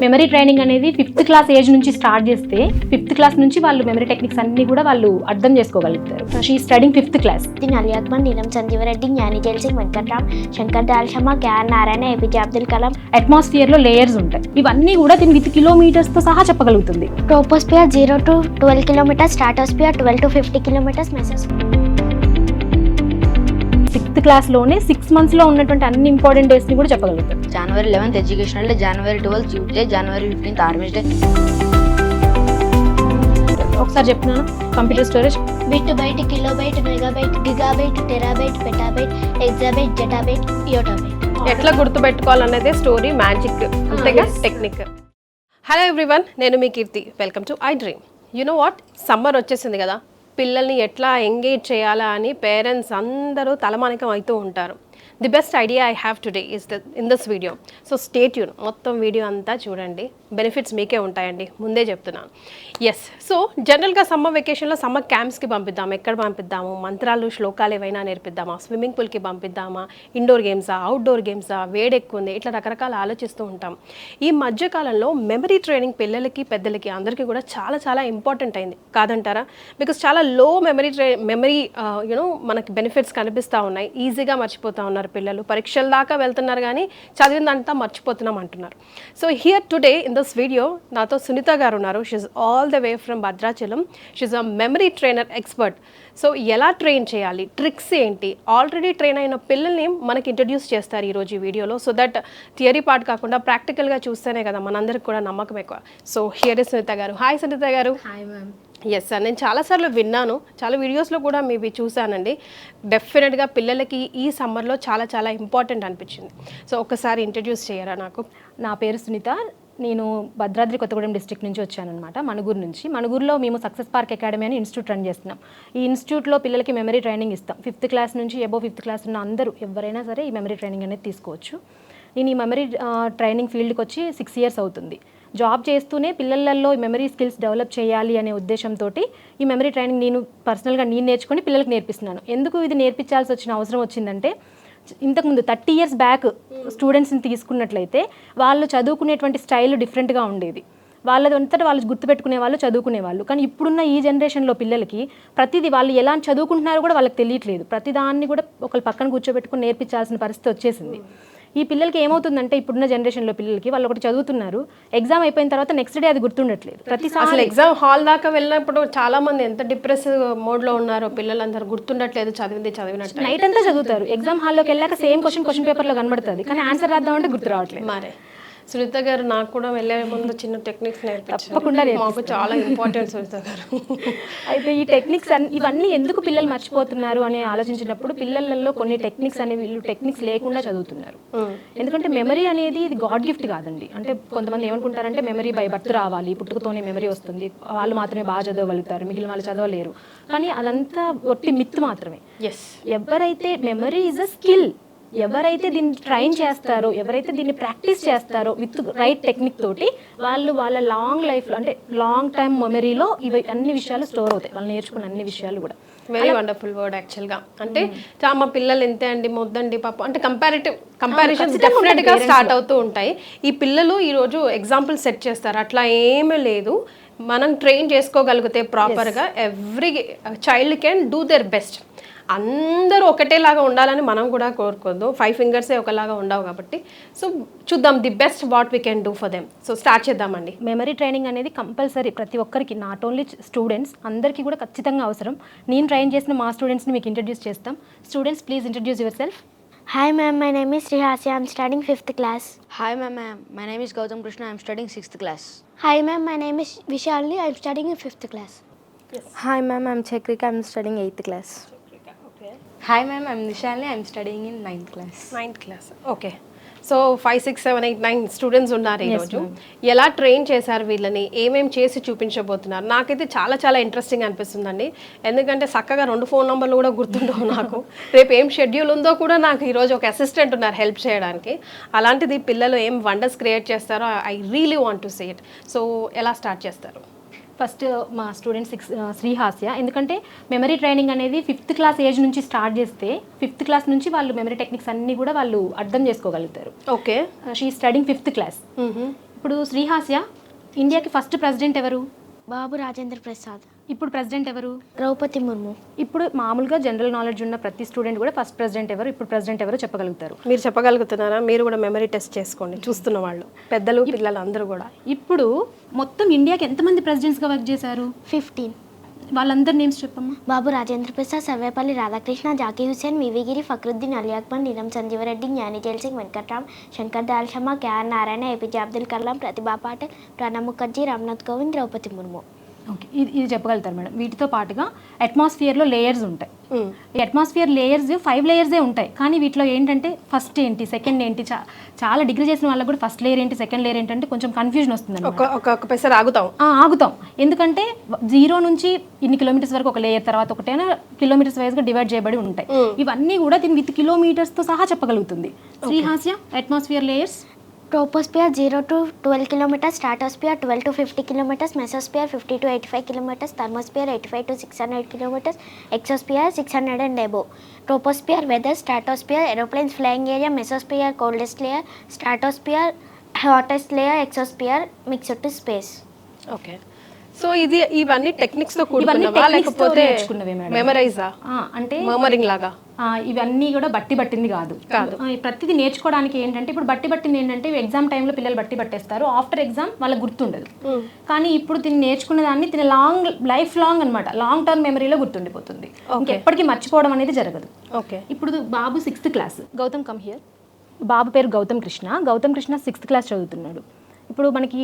Memory training అనేది 5th class age నుంచి start చేస్తే 5th క్లాస్ నుంచి వాళ్ళు మెమరీ టెక్నిక్స్ అన్ని కూడా వాళ్ళు అర్థం చేసుకోగలుగుతారు. She studying 5th class. Ali Akbar, Neelam Sanjiva Reddy, Giani Zail Singh, Venkatraman, Shankar Dayal Sharma, KR Narayana, APJ Abdul Kalam. Atmosphere లో లేయర్స్ ఉంటాయి. ఇవన్నీ కూడా దీని విత్ కిలోమీటర్స్ తో సహా చెప్పగలుగుతుంది. Troposphere 0 to 12 kilometers, stratosphere 12 to 50 kilometers, mesosphere. 6th class లోనే 6 months లో ఉన్నటువంటి అన్ని ఇంపార్టెంట్ డేస్ ని కూడా చెప్పగలుగుతారు. January 11th educational day, January 12th Tuesday, January 15th Army Day. ఒకసారి చెప్తున్నాను. Computer storage bit byte, kilobyte, megabyte, gigabyte, terabyte, petabyte, exabyte, zettabyte, yottabyte. ఎట్లా గుర్తుపెట్టుకోవాలనేదే స్టోరీ మ్యాజిక్ అంతేగా టెక్నిక్. హలో ఎవ్రీవన్, నేను మీ Keerthi. Welcome to I Dream. You know what, summer వచ్చేసింది కదా, పిల్లల్ని ఎట్లా ఎంగేజ్ చేయాలా అని పేరెంట్స్ అందరూ తలమానికం అవుతూ ఉంటారు. The best idea I have today is in this video. So stay tune, మొత్తం వీడియో అంతా చూడండి. బెనిఫిట్స్ మీకే ఉంటాయండి, ముందే చెప్తున్నాను. ఎస్, సో జనరల్గా సమ్మర్ వెకేషన్లో సమ్మర్ క్యాంప్స్కి పంపిద్దాం. ఎక్కడ పంపిద్దాము? మంత్రాలు, శ్లోకాలు ఏవైనా నేర్పిద్దామా? స్విమ్మింగ్ పూల్కి పంపిద్దామా? ఇండోర్ గేమ్సా, అవుట్డోర్ గేమ్సా? వేడెక్కువ ఉంది, ఇట్లా రకరకాల ఆలోచిస్తూ ఉంటాం. ఈ మధ్యకాలంలో మెమరీ ట్రైనింగ్ పిల్లలకి, పెద్దలకి, అందరికీ కూడా చాలా చాలా ఇంపార్టెంట్ అయింది కాదంటారా? బికాస్ చాలా లో మెమరీ యూనో మనకి బెనిఫిట్స్ కనిపిస్తూ ఉన్నాయి. ఈజీగా మర్చిపోతూ ఉన్నారు పిల్లలు. పరీక్షల దాకా వెళ్తున్నారు కానీ చదివిందంతా మర్చిపోతున్నాం అంటున్నారు. So here today in this video నాతో సునీత గారు ఉన్నారు. She's all the way from Bhadrachalam. She's a memory trainer expert. So ఎలా ట్రైన్ చేయాలి, ట్రిక్స్ ఏంటి, ఆల్రెడీ ట్రైన్ అయిన పిల్లల్ని మనకి ఇంట్రడ్యూస్ చేస్తారు ఈరోజు ఈ వీడియోలో. సో దట్ థియరీ పార్ట్ కాకుండా ప్రాక్టికల్గా చూస్తేనే కదా మనందరికి కూడా నమ్మకం ఎక్కువ. సో హియర్ ఇస్ సునీత గారు. హాయ్ సునీత గారు. Hi ma'am. ఎస్ సార్, నేను చాలాసార్లు విన్నాను, చాలా వీడియోస్లో కూడా మీవి చూశానండి. డెఫినెట్గా పిల్లలకి ఈ సమ్మర్లో చాలా చాలా ఇంపార్టెంట్ అనిపించింది. సో ఒకసారి ఇంట్రడ్యూస్ చేయరా నాకు? నా పేరు సునీత. నేను భద్రాద్రి కొత్తగూడెం డిస్ట్రిక్ట్ నుంచి వచ్చానమాట, మణుగూరు నుంచి. మణుగూరులో మేము సక్సెస్ పార్క్ అకాడమీ అని ఇన్స్టిట్యూట్ రన్ చేస్తున్నాం. ఈ ఇన్స్టిట్యూట్లో పిల్లలకి మెమరీ ట్రైనింగ్ ఇస్తాం. 5th క్లాస్ నుంచి అబోవ్ 5th క్లాస్ ఉన్న అందరూ ఎవరైనా సరే ఈ మెమరీ ట్రైనింగ్ అనేది తీసుకోవచ్చు. నేను ఈ మెమరీ ట్రైనింగ్ ఫీల్డ్కి వచ్చి 6 years అవుతుంది. జాబ్ చేస్తూనే పిల్లలలో మెమరీ స్కిల్స్ డెవలప్ చేయాలి అనే ఉద్దేశంతో ఈ మెమరీ ట్రైనింగ్ నేను పర్సనల్గా నేర్చుకొని పిల్లలకు నేర్పిస్తున్నాను. ఎందుకు ఇది నేర్పించాల్సి వచ్చిన అవసరం వచ్చిందంటే, ఇంతకుముందు 30 years బ్యాక్ స్టూడెంట్స్ని తీసుకున్నట్లయితే వాళ్ళు చదువుకునేటువంటి స్టైల్ డిఫరెంట్గా ఉండేది. వాళ్ళదంతటా వాళ్ళు గుర్తుపెట్టుకునే వాళ్ళు, చదువుకునేవాళ్ళు. కానీ ఇప్పుడున్న ఈ జనరేషన్లో పిల్లలకి ప్రతిదీ వాళ్ళు ఎలా చదువుకుంటున్నారో కూడా వాళ్ళకి తెలియట్లేదు. ప్రతిదాన్ని కూడా ఒకళ్ళు పక్కన కూర్చోబెట్టుకుని నేర్పించాల్సిన పరిస్థితి వచ్చేసింది. ఈ పిల్లలకి ఏమవుతుందంటే, ఇప్పుడున్న జనరేషన్లో పిల్లలకి వాళ్ళు ఒకటి చదువుతున్నారు, ఎగ్జామ్ అయిపోయిన తర్వాత నెక్స్ట్ డే అది గుర్తుండట్లేదు. అసలు ఎగ్జామ్ హాల్ దాకా వెళ్ళినప్పుడు చాలా మంది ఎంత డిప్రెసివ్ మోడ్లో ఉన్నారో పిల్లలందరూ, గుర్తుండట్లేదు చదివినట్టు. నైట్ అంతా చదువుతారు, ఎగ్జామ్ హాల్లోకి వెళ్ళాక సేమ్ క్వశ్చన్ పేపర్లో కనబడుతుంది, కానీ ఆన్సర్ రాద్దామంటే గుర్తు రావట్లేదు. మరే సునీత గారు, నాకు కూడా వెళ్ళే ముందు చిన్న టెక్నిక్స్ తప్పకుండా మాకు చాలా ఇంపార్టెంట్ సునీత గారు. అయితే ఈ టెక్నిక్స్ ఇవన్నీ ఎందుకు పిల్లలు మర్చిపోతున్నారు అని ఆలోచించినప్పుడు, పిల్లలలో కొన్ని టెక్నిక్స్ అనేవి వీళ్ళు టెక్నిక్స్ లేకుండా చదువుతున్నారు. ఎందుకంటే మెమరీ అనేది ఇది గాడ్ గిఫ్ట్ కాదండి. అంటే కొంతమంది ఏమనుకుంటారంటే మెమరీ బై బర్త్ రావాలి, పుట్టుకతోనే మెమరీ వస్తుంది, వాళ్ళు మాత్రమే బాగా చదవగలుగుతారు, మిగిలిన వాళ్ళు చదవలేరు. కానీ అదంతా ఒట్టి మిత్ మాత్రమే. ఎవరైతే మెమరీ ఈజ్ అ స్కిల్, ఎవరైతే దీన్ని ట్రైన్ చేస్తారో, ఎవరైతే దీన్ని ప్రాక్టీస్ చేస్తారో విత్ రైట్ టెక్నిక్ తోటి, వాళ్ళు వాళ్ళ లాంగ్ లైఫ్లో అంటే లాంగ్ టైమ్ మెమరీలో ఇవి అన్ని విషయాలు స్టోర్ అవుతాయి, వాళ్ళు నేర్చుకున్న అన్ని విషయాలు కూడా. వెరీ వండర్ఫుల్ వర్డ్ యాక్చువల్గా. అంటే మా పిల్లలు ఇంతే అండి, మొద్దండి పాప అంటే కంపారిజన్స్ డెఫినెట్గా స్టార్ట్ అవుతూ ఉంటాయి. ఈ పిల్లలు ఈరోజు ఎగ్జాంపుల్ సెట్ చేస్తారు, అట్లా ఏమీ లేదు. మనం ట్రైన్ చేసుకోగలిగితే ప్రాపర్గా every child can do their best. అందరూ ఒకటేలాగా ఉండాలని మనం కూడా కోరుకోద్దు, 5 fingers ఒకలాగా ఉండవు కాబట్టి. సో చూద్దాం the best what we can do for them. So start చేద్దామండి. మెమరీ ట్రైనింగ్ అనేది కంపల్సరీ ప్రతి ఒక్కరికి, నాట్ ఓన్లీ స్టూడెంట్స్, అందరికీ కూడా ఖచ్చితంగా అవసరం. నేను ట్రైన్ చేసిన మా స్టూడెంట్స్ని మీకు ఇంట్రడ్యూస్ చేస్తాం. Students, please introduce your self. Hi ma'am, my name is Srihasya. I'm studying 5th class. Hi ma'am, my name is Gautam Krishna. I'm studying 6th class. Hi ma'am, my name is Vishalini. I'm studying in 5th class. Hi ma'am, I'm Chakrika. I'm studying 8th class. Hi ma'am, I'm Nishalini. I'm studying in 9th class. 9th class. Okay. So 5, 6, 7, 8, 9 students ఉన్నారు ఈరోజు. ఎలా train చేశారు వీళ్ళని, ఏమేమి చేసి చూపించబోతున్నారు? నాకైతే చాలా చాలా ఇంట్రెస్టింగ్ అనిపిస్తుందండి. ఎందుకంటే చక్కగా 2 phone numbers కూడా గుర్తుండవు నాకు. రేపు ఏం షెడ్యూల్ ఉందో కూడా నాకు ఈరోజు ఒక అసిస్టెంట్ ఉన్నారు హెల్ప్ చేయడానికి. అలాంటిది పిల్లలు ఏం వండర్స్ క్రియేట్ చేస్తారో I really want to see it. So ఎలా స్టార్ట్ చేస్తారు? ఫస్ట్ మా స్టూడెంట్ శ్రీహాస్య, ఎందుకంటే మెమరీ ట్రైనింగ్ అనేది 5th క్లాస్ ఏజ్ నుంచి స్టార్ట్ చేస్తే 5th క్లాస్ నుంచి వాళ్ళు మెమరీ టెక్నిక్స్ అన్నీ కూడా వాళ్ళు అర్థం చేసుకోగలుగుతారు. Okay, she studying 5th class. ఇప్పుడు శ్రీహాస్య ఇండియాకి ఫస్ట్ ప్రెసిడెంట్ ఎవరు? బాబు రాజేంద్ర ప్రసాద్. ఇప్పుడు ప్రెసిడెంట్ ఎవరు? ద్రౌపది ముర్ము. ఇప్పుడు మామూలుగా జనరల్ నాలెడ్జ్ ఉన్న ప్రతి స్టూడెంట్ కూడా ఫస్ట్ ప్రెసిడెంట్ ఎవరు, ఇప్పుడు ప్రెసిడెంట్ ఎవరు చెప్పగలుగుతారు. మీరు చెప్పగలుగుతున్నారా? మీరు కూడా మెమరీ టెస్ట్ చేసుకోండి, చూస్తున్న వాళ్ళు పెద్దలు పిల్లలు అందరూ కూడా. ఇప్పుడు మొత్తం ఇండియాకి ఎంతమంది ప్రెసిడెంట్స్గా వర్క్ చేశారు? 15. వాళ్ళందరి నేమ్స్ చెప్పమ్మా. బాబు రాజేంద్ర ప్రసాద్, సర్వేపల్లి రాధాకృష్ణ, జాకీ హుసేన్, వివిగిరి, ఫక్రుద్దీన్, అలీ అక్బర్, నీలం సంజీవరెడ్డి, జ్ఞానిజైల్ సింగ్, వెంకట్రామ్, శంకర్ దయాళ్ శర్మ, కేఆర్ నారాయణ, ఏపీజే అబ్దుల్ కలాం, ప్రతిభా పాటిల్, ప్రణబ్ ముఖర్జీ, రామ్నాథ్ కోవింద్, ద్రౌపది ముర్ము. ఓకే, ఇది చెప్పగలుగుతారు మేడం. వీటితో పాటుగా అట్మాస్ఫియర్లో లేయర్స్ ఉంటాయి. ఈ అట్మాస్ఫియర్ లేయర్స్ 5 లేయర్సే ఉంటాయి, కానీ వీటిలో ఏంటంటే ఫస్ట్ ఏంటి, సెకండ్ ఏంటి, చాలా డిగ్రీ చేసిన వాళ్ళకి కూడా ఫస్ట్ లేయర్ ఏంటి, సెకండ్ లేయర్ ఏంటంటే కొంచెం కన్ఫ్యూజన్ వస్తుంది. ఒక పెసర్ ఆగుతాం, ఎందుకంటే 0 నుంచి ఇన్ని కిలోమీటర్స్ వరకు ఒక లేయర్, తర్వాత ఒకటైనా కిలోమీటర్స్ వైజ్గా డివైడ్ చేయబడి ఉంటాయి. ఇవన్నీ కూడా దీని విత్ కిలోమీటర్స్తో సహా చెప్పగలుగుతుంది. శ్రీహాస్య, atmosphere layers. Troposphere 0 to 12 kilometers, stratosphere 12 to 50 kilometers, mesosphere 50 to 85 kilometers, thermosphere 85 to 600 kilometers, exosphere 600 and above. Troposphere weather, stratosphere aeroplanes flying area, mesosphere coldest layer, stratosphere hottest layer, exosphere mixed to space. Okay, so ఇవన్నీ techniques తో కూడుకున్నవా లేకపోతే మెమరైజా, అంటే మెమరింగ్ లాగా? ఇవన్నీ కూడా బట్టింది కాదు. ప్రతిదీ నేర్చుకోవడానికి ఏంటంటే ఇప్పుడు బట్టింది ఏంటంటే ఎగ్జామ్ టైంలో పిల్లలు పట్టేస్తారు, ఆఫ్టర్ ఎగ్జామ్ వాళ్ళకి గుర్తుండదు. కానీ ఇప్పుడు దీన్ని నేర్చుకున్న దాన్ని దీని లైఫ్ లాంగ్ అనమాట, లాంగ్ టర్మ్ మెమరీలో గుర్తుండిపోతుంది, ఇంకెప్పటికీ మర్చిపోవడం అనేది జరగదు. ఓకే, ఇప్పుడు బాబు 6th class, Gautam come here. బాబు పేరు గౌతమ్ కృష్ణ 6th క్లాస్ చదువుతున్నాడు. ఇప్పుడు మనకి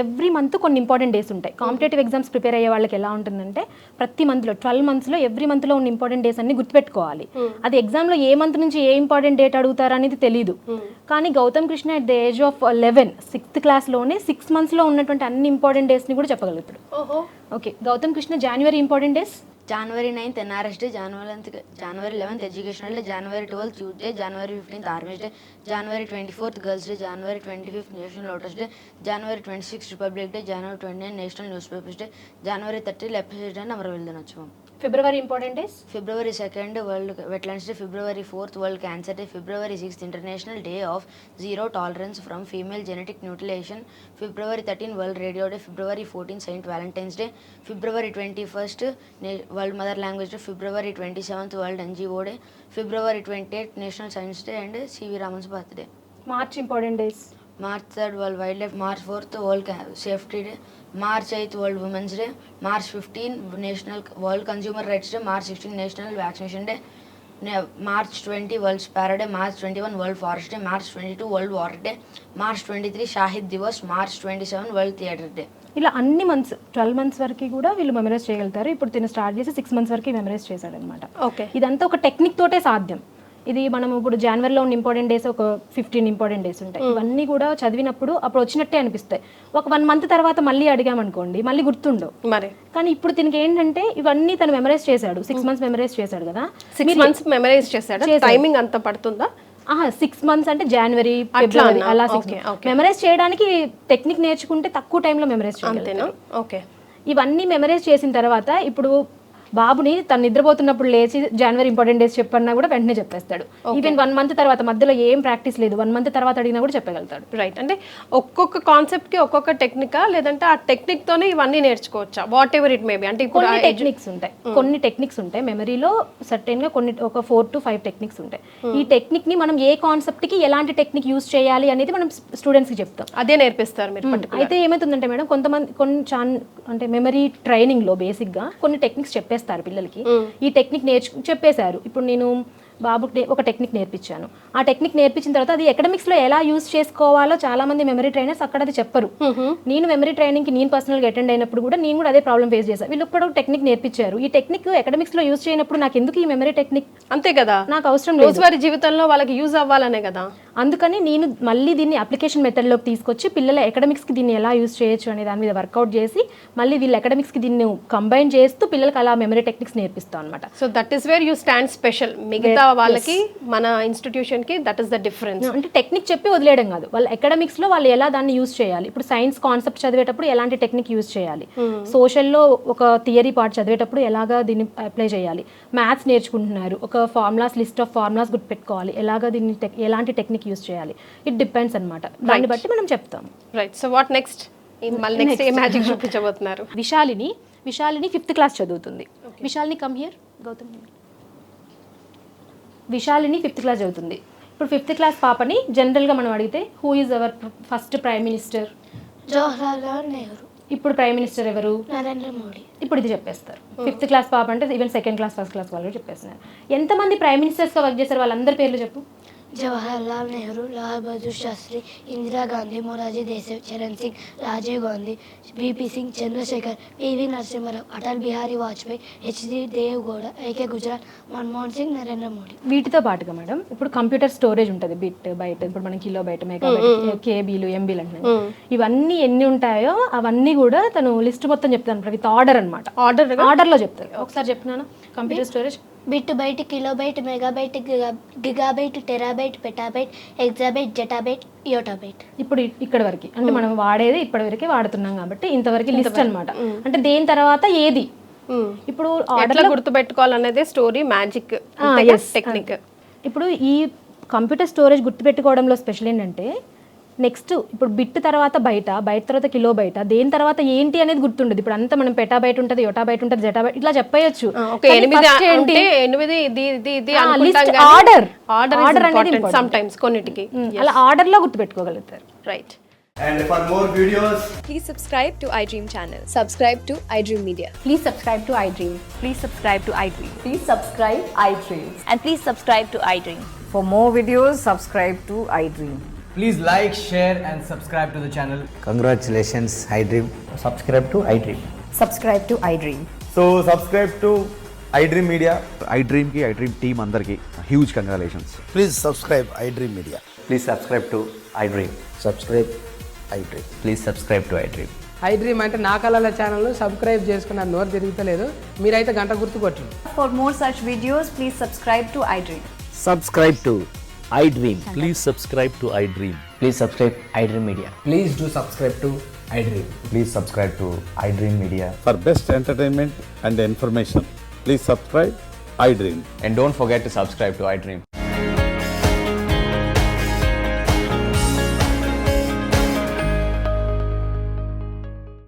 ఎవ్రీ మంత్ కొన్ని ఇంపార్టెంట్ డేస్ ఉంటాయి. కాంపిటేటివ్ ఎగ్జామ్స్ ప్రిపేర్ అయ్యే వాళ్ళకి ఎలా ఉంటుందంటే ప్రతి మంత్లో 12 monthsలో ఎవ్రీ మంత్లో ఉన్న ఇంపార్టెంట్ డేస్ అన్ని గుర్తుపెట్టుకోవాలి. అది ఎగ్జామ్లో ఏ మంత్ నుంచి ఏ ఇంపార్టెంట్ డేట్ అడుగుతారు అనేది తెలియదు. కానీ Gautam Krishna at the age of 11 6th క్లాస్లోనే 6 monthsలో ఉన్నటువంటి అన్ని ఇంపార్టెంట్ డేస్ని కూడా చెప్పగలుగుతాడు. Okay, Gautam Krishna January important days. January 9th NRS Day, January 11th Educational Day, January 12th Youth Day, January 15th Army Day, January 24th Girls Day, January 25th National Lotus Day, January 26th Republic Day, January 29th National Newspapers Day, January 30th Leprosy Day and Amaraville Dinotsavam. February important days. February 2nd World Wetlands Day, February 4th World Cancer Day, February 6th International Day of Zero Tolerance from Female Genetic Mutilation, February 13th World Radio Day, February 14th Saint Valentine's Day, February 21st World Mother Language Day, February 27th World NGO Day, February 28th National Science Day and C.V. Raman's birthday. March important days. March 3rd World Wildlife, March 4th World Safety Day, March 8th World Women's Day, March 15 National World Consumer Rights Day, March 16 National Vaccination Day, March 20 World Sparrow Day, March 21 World Forest Day, March 22 World Water Day, March 23 Shahid Divas, March 27 World Theatre Day. ఇలా అన్ని months 12 months వరకు కూడా వీళ్ళు memorise చేయగలుగుతారు. ఇప్పుడు తిని start చేసి 6 months వరకు మెమరైజ్ చేశాడనమాట. ఓకే, ఇదంతా ఒక టెక్నిక్ తోటే సాధ్యం. ఇది మనం ఇప్పుడు జనవరిలో ఉన్న ఇంపార్టెంట్ డేస్ ఒక 15 ఇంపార్టెంట్ డేస్ ఉంటాయి. ఇవన్నీ కూడా చదివినప్పుడు అప్పుడు వచ్చినట్టే అనిపిస్తాయి. ఒక 1 month తర్వాత మళ్ళీ అడిగామనుకోండి మళ్ళీ గుర్తుండవు. మరి కానీ ఇప్పుడు దీనికి ఏంటంటే ఇవన్నీ తను మెమరైజ్ చేశాడు. 6 months మెమరైజ్ చేశాడు కదా. 6 months మెమరైజ్ చేశాడు. టైమింగ్ అంత పడుతుందా? 6 months అంటే జనవరి ఫిబ్రవరి అలా మెమరైజ్ చేయడానికి టెక్నిక్ నేర్చుకుంటే తక్కువ టైంలో మెమరైజ్ చేయగలుగుతాం. ఓకే, ఇవన్నీ మెమరైజ్ చేసిన తర్వాత ఇప్పుడు బాబుని తను నిద్రపోతున్నప్పుడు లేచి జనవరి ఇంపార్టెంట్ డేస్ చెప్పన్నా కూడా వెంటనే చెప్పేస్తాడు. ఈవెన్ 1 month తర్వాత మధ్యలో ఏం ప్రాక్టీస్ లేదు, 1 month తర్వాత అడిగినా కూడా చెప్పగలుగుతాడు. రైట్, అంటే ఒక్కొక్క కాన్సెప్ట్కి ఒక్కొక్క టెక్నికా లేదంటే ఆ టెక్నిక్తోనే ఇవన్నీ నేర్చుకోవచ్చా? Whatever it maybe. అంటే కొన్ని టెక్నిక్స్ ఉంటాయి మెమరీలో సర్టెన్గా ఒక 4 to 5 టెక్నిక్స్ ఉంటాయి. ఈ టెక్నిక్ని మనం ఏ కాన్సెప్ట్కి ఎలాంటి టెక్నిక్ యూస్ చేయాలి అనేది మనం స్టూడెంట్స్కి చెప్తాం. అదే నేర్పిస్తారు మీరు. అయితే ఏమవుతుందంటే మేడం అంటే మెమరీ ట్రైనింగ్లో బేసిక్గా కొన్ని టెక్నిక్స్ చెప్పేస్తారు పిల్లలకి. ఈ టెక్నిక్ చెప్పేశారు. ఇప్పుడు నేను బాబుకి ఒక టెక్నిక్ నేర్పించాను. ఆ టెక్నిక్ నేర్పించిన తర్వాత అది ఎకడమిక్స్లో ఎలా యూజ్ చేసుకోవాలో చాలా మంది మెమరీ ట్రైనర్స్ అక్కడ అది చెప్పరు. నేను మెమరీ ట్రైనింగ్కి నేను పర్సనల్గా అటెండ్ అయినప్పుడు కూడా నేను కూడా అదే ప్రాబ్లం ఫేస్ చేశాను. వీళ్ళు కూడా టెక్నిక్ నేర్పించారు. ఈ టెక్నిక్ ఎకడమిక్స్లో యూజ్ చేయనప్పుడు నాకు ఎందుకు ఈ మెమరీ టెక్నిక్? అంతే కదా, నాకు అవసరం లేదు, రోజువారీ జీవితంలో వాళ్ళకి యూజ్ అవ్వాలనే కదా. అందుకని నేను మళ్ళీ దీన్ని అప్లికేషన్ మెథడ్లోకి తీసుకొచ్చి పిల్లల ఎకడమిక్స్కి దీన్ని ఎలా యూజ్ చేయొచ్చు అనే దాని మీద వర్కౌట్ చేసి మళ్ళీ వీళ్ళ ఎకడమిక్స్కి దీన్ని కంబైన్ చేస్తూ పిల్లలకి అలా మెమరీ టెక్నిక్స్ నేర్పిస్తాం అనమాట. So that is where you stand special. మిగతా వాళ్ళకి మన ఇన్స్టిట్యూషన్కి దట్ ఈస్ ద డిఫరెన్స్. అంటే టెక్నిక్ చెప్పి వదిలేయడం కాదు, వాళ్ళ ఎకడమిక్స్లో వాళ్ళు ఎలా దాన్ని యూజ్ చేయాలి. ఇప్పుడు సైన్స్ కాన్సెప్ట్ చదివేటప్పుడు ఎలాంటి టెక్నిక్ యూజ్ చేయాలి, సోషల్లో ఒక థియరీ పార్ట్ చదివేటప్పుడు ఎలాగా దీన్ని అప్లై చేయాలి, మ్యాథ్స్ నేర్చుకుంటున్నారు ఒక ఫార్ములాస్ లిస్ట్ ఆఫ్ ఫార్ములాస్ గుర్తుపెట్టుకోవాలి, ఎలాగా దీన్ని ఎలాంటి టెక్నిక్ యూజ్ చేయాలి, ఇట్ డిపెండ్స్ అనమాట. దాన్ని బట్టి మనం చెప్తాం. రైట్. So what next? మళ్ళీ నెక్స్ట్ ఏ మ్యాజిక్ చూపించబోతున్నారు? విశాలిని 5th క్లాస్ చదువుతుంది. Vishalini come here. Gautam, Vishalini 5th class చదువుతుంది. ఇప్పుడు 5th క్లాస్ పాపని జనరల్గా మనం అడిగితే who is our first prime minister? Jawaharlal Nehru. ఇప్పుడు ప్రైమ్ మినిస్టర్ ఎవరు? నరేంద్ర మోడీ. ఇప్పుడు ఇది చెప్పేస్తారు. 5th క్లాస్ పాప అంటే even 2nd class 1st class వాళ్ళు చెప్పేస్తున్నారు. ఎంతమంది ప్రైమ్ మినిస్టర్స్గా వర్క్ చేశారు వాళ్ళందరి పేర్లు చెప్పు. Jawaharlal Nehru, Lal Bahadur Shastri, Indira Gandhi, Morarji Desai, Charan Singh, Rajiv Gandhi, BP Singh, Chandrashekhar, PV Narasimha Rao, Atal Bihari Vajpayee, HD Deve Gowda, AK Gujral, Manmohan Singh, Narendra Modi. వీటితో పాటుగా మేడం ఇప్పుడు కంప్యూటర్ స్టోరేజ్ ఉంటుంది, బిట్ బైట్, ఇప్పుడు మనం కిలో బైట్, మెగాబైట్, కేబీలు, ఎంబీలు అంటున్నాయి. ఇవన్నీ ఎన్ని ఉంటాయో అవన్నీ కూడా తను లిస్ట్ మొత్తం చెప్తాను విత్ ఆర్డర్ అనమాట. ఆర్డర్లో చెప్తారు. ఒకసారి చెప్తున్నాను. Computer storage bit byte, kilobyte, megabyte, gigabyte, terabyte, petabyte, exabyte, zettabyte, yottabyte. ఇప్పుడు ఇక్కడ వరకు అంటే మనం వాడేది ఇప్పటి వరకే వాడుతున్నాం కాబట్టి ఇంతవరకు లిస్ట్ అన్నమాట. అంటే దేని తర్వాత ఏది ఇప్పుడు ఎట్లా గుర్తుపెట్టుకోవాలనేది స్టోరీ మ్యాజిక్ టెక్నిక్. ఇప్పుడు ఈ కంప్యూటర్ స్టోరేజ్ గుర్తుపెట్టుకోవడంలో స్పెషల్ ఏంటంటే నెక్స్ట్ ఇప్పుడు బిట్ తర్వాత బయట తర్వాత కిలో బయట, దేని తర్వాత ఏంటి అనేది గుర్తుండదు. ఇప్పుడు అంతా మనం పెటాబైట్ ఉంటుంది, యోటాబైట్ ఉంటుంది, జెటాబైట్ ఇట్లా చెప్పేయచ్చు. కొన్నిటికి అలా ఆర్డర్ లో గుర్తుపెట్టుకోగలుగుతారు. Right. And for more videos, Please subscribe to iDream channel. Subscribe to iDream Media. Please subscribe to iDream. Please subscribe to iDream. Please subscribe iDream. And please subscribe to iDream. For more videos, subscribe to iDream. please like, share, and subscribe to the channel. Congratulations, iDream. Subscribe to iDream. Subscribe to iDream. So subscribe to iDream Media. iDream ki iDream team andarki huge congratulations. Please subscribe iDream Media. Please subscribe to iDream. Subscribe iDream. Please subscribe to iDream. iDream అంటే నా కళల channel subscribe చేసుకున్న నోరు తిరుగుతలేదు, మీరైతే గంట గుర్తు కొట్టండి. For more such videos, please subscribe to iDream. Subscribe to iDream. Please subscribe to iDream. Please subscribe iDream Media. Please do subscribe to iDream. Please subscribe to iDream Media. For best entertainment and information, please subscribe iDream. And don't forget to subscribe to iDream.